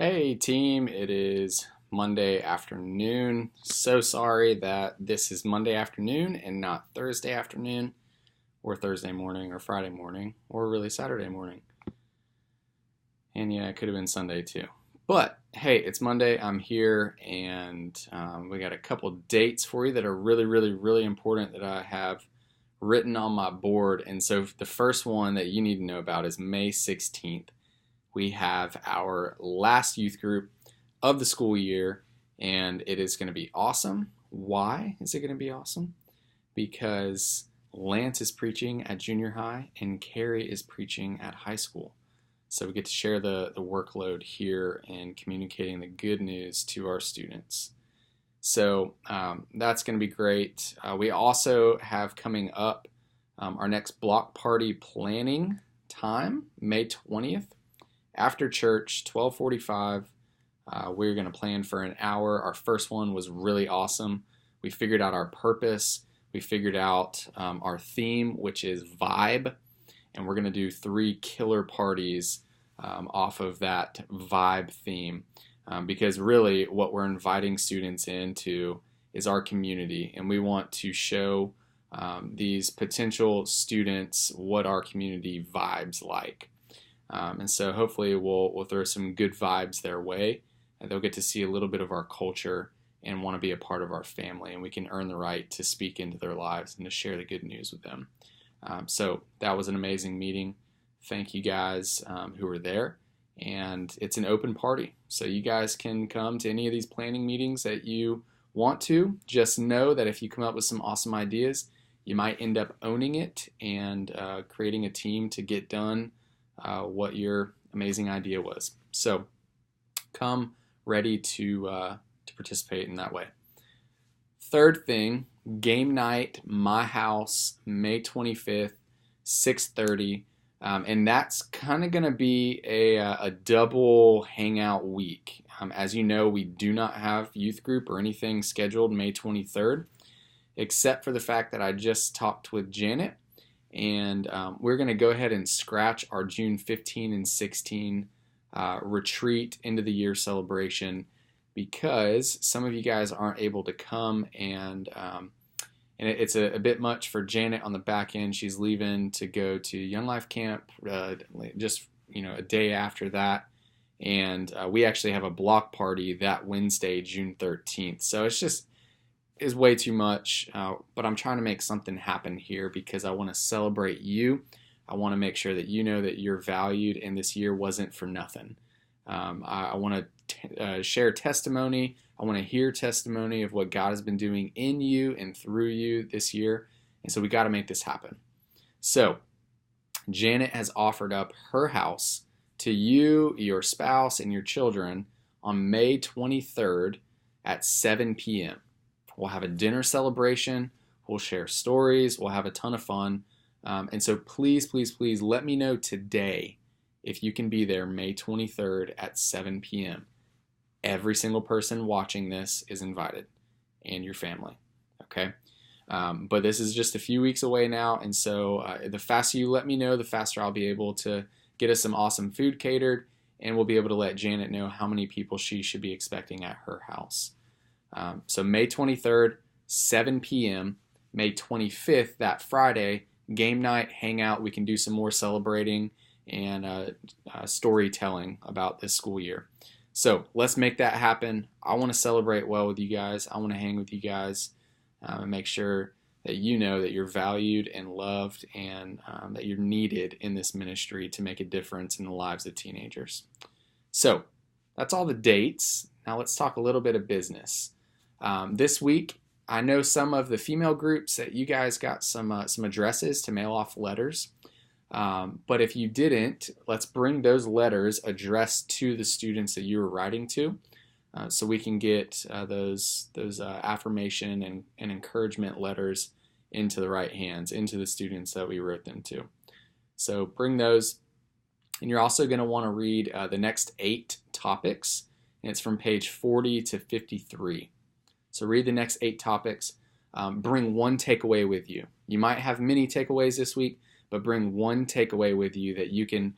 Hey team, it is Monday afternoon. So sorry that this is Monday afternoon and not Thursday afternoon or Thursday morning or Friday morning or really Saturday morning. And yeah, it could have been Sunday too. But hey, it's Monday. I'm here and we got a couple dates for you that are really important that I have written on my board. And so the first one that you need to know about is May 16th. We have our last youth group of the school year, and it is going to be awesome. Why is it going to be awesome? Because Lance is preaching at junior high and Carrie is preaching at high school. So we get to share the workload here and communicating the good news to our students. So that's going to be great. We also have coming up our next block party planning time, May 20th. After church, 12:45, we're going to plan for an hour. Our first one was really awesome. We figured out our purpose. We figured out our theme, which is vibe. And we're going to do 3 killer parties off of that vibe theme. Because really what we're inviting students into is our community. And we want to show these potential students what our community vibes like. And so hopefully we'll throw some good vibes their way, and they'll get to see a little bit of our culture and want to be a part of our family, and we can earn the right to speak into their lives and to share the good news with them. So that was an amazing meeting. Thank you guys who were there, and it's an open party, so you guys can come to any of these planning meetings that you want to. Just know that if you come up with some awesome ideas, you might end up owning it and creating a team to get done what your amazing idea was. So come ready to participate in that way. Third thing, game night, my house, May 25th, 6:30. And that's kind of going to be a double hangout week. As you know, we do not have youth group or anything scheduled May 23rd, except for the fact that I just talked with Janet. And we're going to go ahead and scratch our June 15 and 16 retreat end of the year celebration because some of you guys aren't able to come, and it's a bit much for Janet on the back end. She's leaving to go to Young Life Camp just a day after that, and we actually have a block party that Wednesday, June 13th. So it's just is way too much, but I'm trying to make something happen here because I want to celebrate you. I want to make sure that you know that you're valued and this year wasn't for nothing. I want to share testimony. I want to hear testimony of what God has been doing in you and through you this year, and so we got to make this happen. So Janet has offered up her house to you, your spouse, and your children on May 23rd at 7 p.m. We'll have a dinner celebration. We'll share stories. We'll have a ton of fun. And so please let me know today if you can be there May 23rd at 7 p.m. Every single person watching this is invited, and your family, okay? But this is just a few weeks away now, and so the faster you let me know, the faster I'll be able to get us some awesome food catered, and we'll be able to let Janet know how many people she should be expecting at her house. So May 23rd, 7 p.m., May 25th, that Friday, game night, hangout. We can do some more celebrating and storytelling about this school year. So let's make that happen. I want to celebrate well with you guys. I want to hang with you guys and make sure that you know that you're valued and loved and that you're needed in this ministry to make a difference in the lives of teenagers. So that's all the dates. Now let's talk a little bit of business. This week, I know some of the female groups that you guys got some addresses to mail off letters. But if you didn't, let's bring those letters addressed to the students that you were writing to, so we can get those affirmation and encouragement letters into the right hands, into the students that we wrote them to. So bring those. And you're also going to want to read the next 8 topics, and it's from page 40 to 53. So read the next 8 topics. Bring one takeaway with you. You might have many takeaways this week, but bring one takeaway with you that you can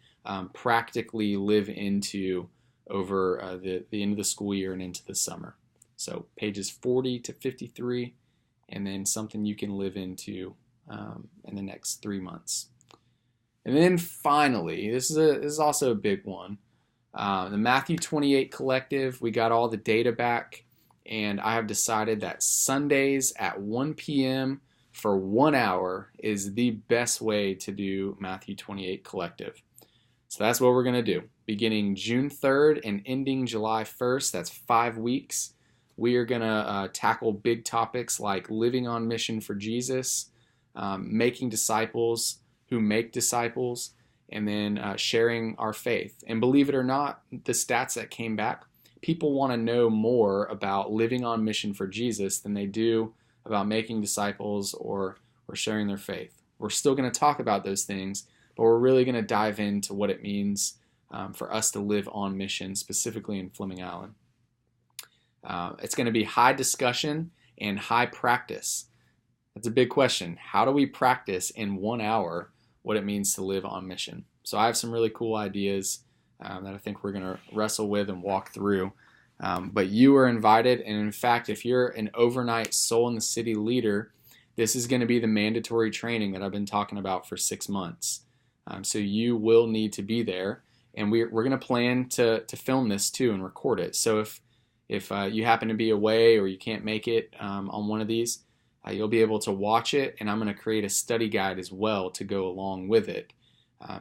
practically live into over the end of the school year and into the summer. So pages 40 to 53, and then something you can live into in the next 3 months. And then finally, this is also a big one. The Matthew 28 Collective, we got all the data back, and I have decided that Sundays at 1 p.m. for 1 hour is the best way to do Matthew 28 Collective. So that's what we're going to do. Beginning June 3rd and ending July 1st, that's 5 weeks, we are going to tackle big topics like living on mission for Jesus, making disciples who make disciples, and then sharing our faith. And believe it or not, the stats that came back, people want to know more about living on mission for Jesus than they do about making disciples or sharing their faith. We're still going to talk about those things, but we're really going to dive into what it means for us to live on mission, specifically in Fleming Island. It's going to be high discussion and high practice. That's a big question. How do we practice in 1 hour what it means to live on mission? So I have some really cool ideas that I think we're going to wrestle with and walk through. But you are invited, and in fact, if you're an overnight Soul in the City leader, this is going to be the mandatory training that I've been talking about for 6 months. So you will need to be there, and we're going to plan to film this too and record it. So if you happen to be away or you can't make it on one of these, you'll be able to watch it, and I'm going to create a study guide as well to go along with it.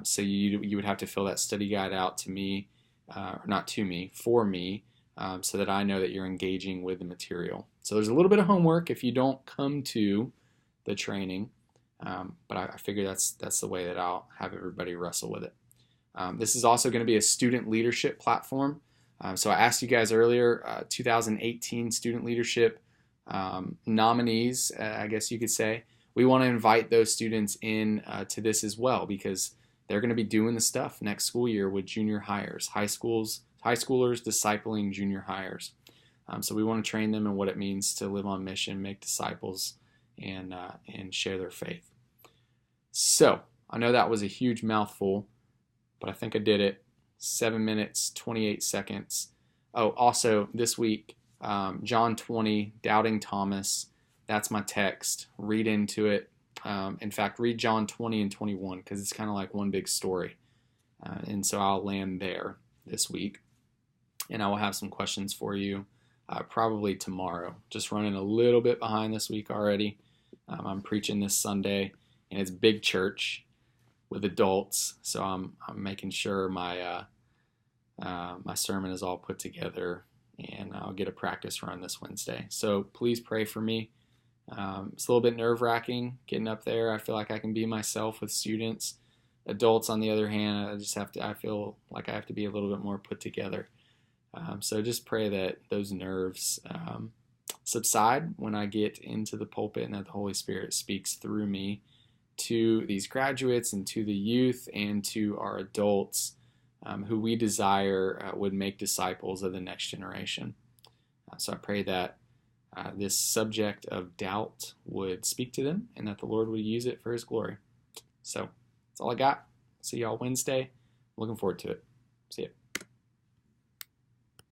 So you would have to fill that study guide out to me, or not to me, for me, so that I know that you're engaging with the material. So there's a little bit of homework if you don't come to the training, but I figure that's the way that I'll have everybody wrestle with it. This is also going to be a student leadership platform. So I asked you guys earlier, 2018 student leadership nominees, I guess you could say. We want to invite those students in to this as well, because they're going to be doing the stuff next school year with junior hires, high schoolers discipling junior hires. So we want to train them in what it means to live on mission, make disciples, and share their faith. So I know that was a huge mouthful, but I think I did it. 7 minutes, 28 seconds. Oh, also this week, John 20, Doubting Thomas. That's my text. Read into it. In fact, read John 20 and 21 because it's kind of like one big story. And so I'll land there this week. And I will have some questions for you probably tomorrow. Just running a little bit behind this week already. I'm preaching this Sunday, and it's big church with adults. So I'm making sure my sermon is all put together, and I'll get a practice run this Wednesday. So please pray for me. It's a little bit nerve-wracking getting up there. I feel like I can be myself with students. Adults, on the other hand, I feel like I have to be a little bit more put together. So just pray that those nerves subside when I get into the pulpit, and that the Holy Spirit speaks through me to these graduates and to the youth and to our adults who we desire would make disciples of the next generation. So I pray that this subject of doubt would speak to them, and that the Lord would use it for His glory. So that's all I got. See y'all Wednesday. Looking forward to it. See ya.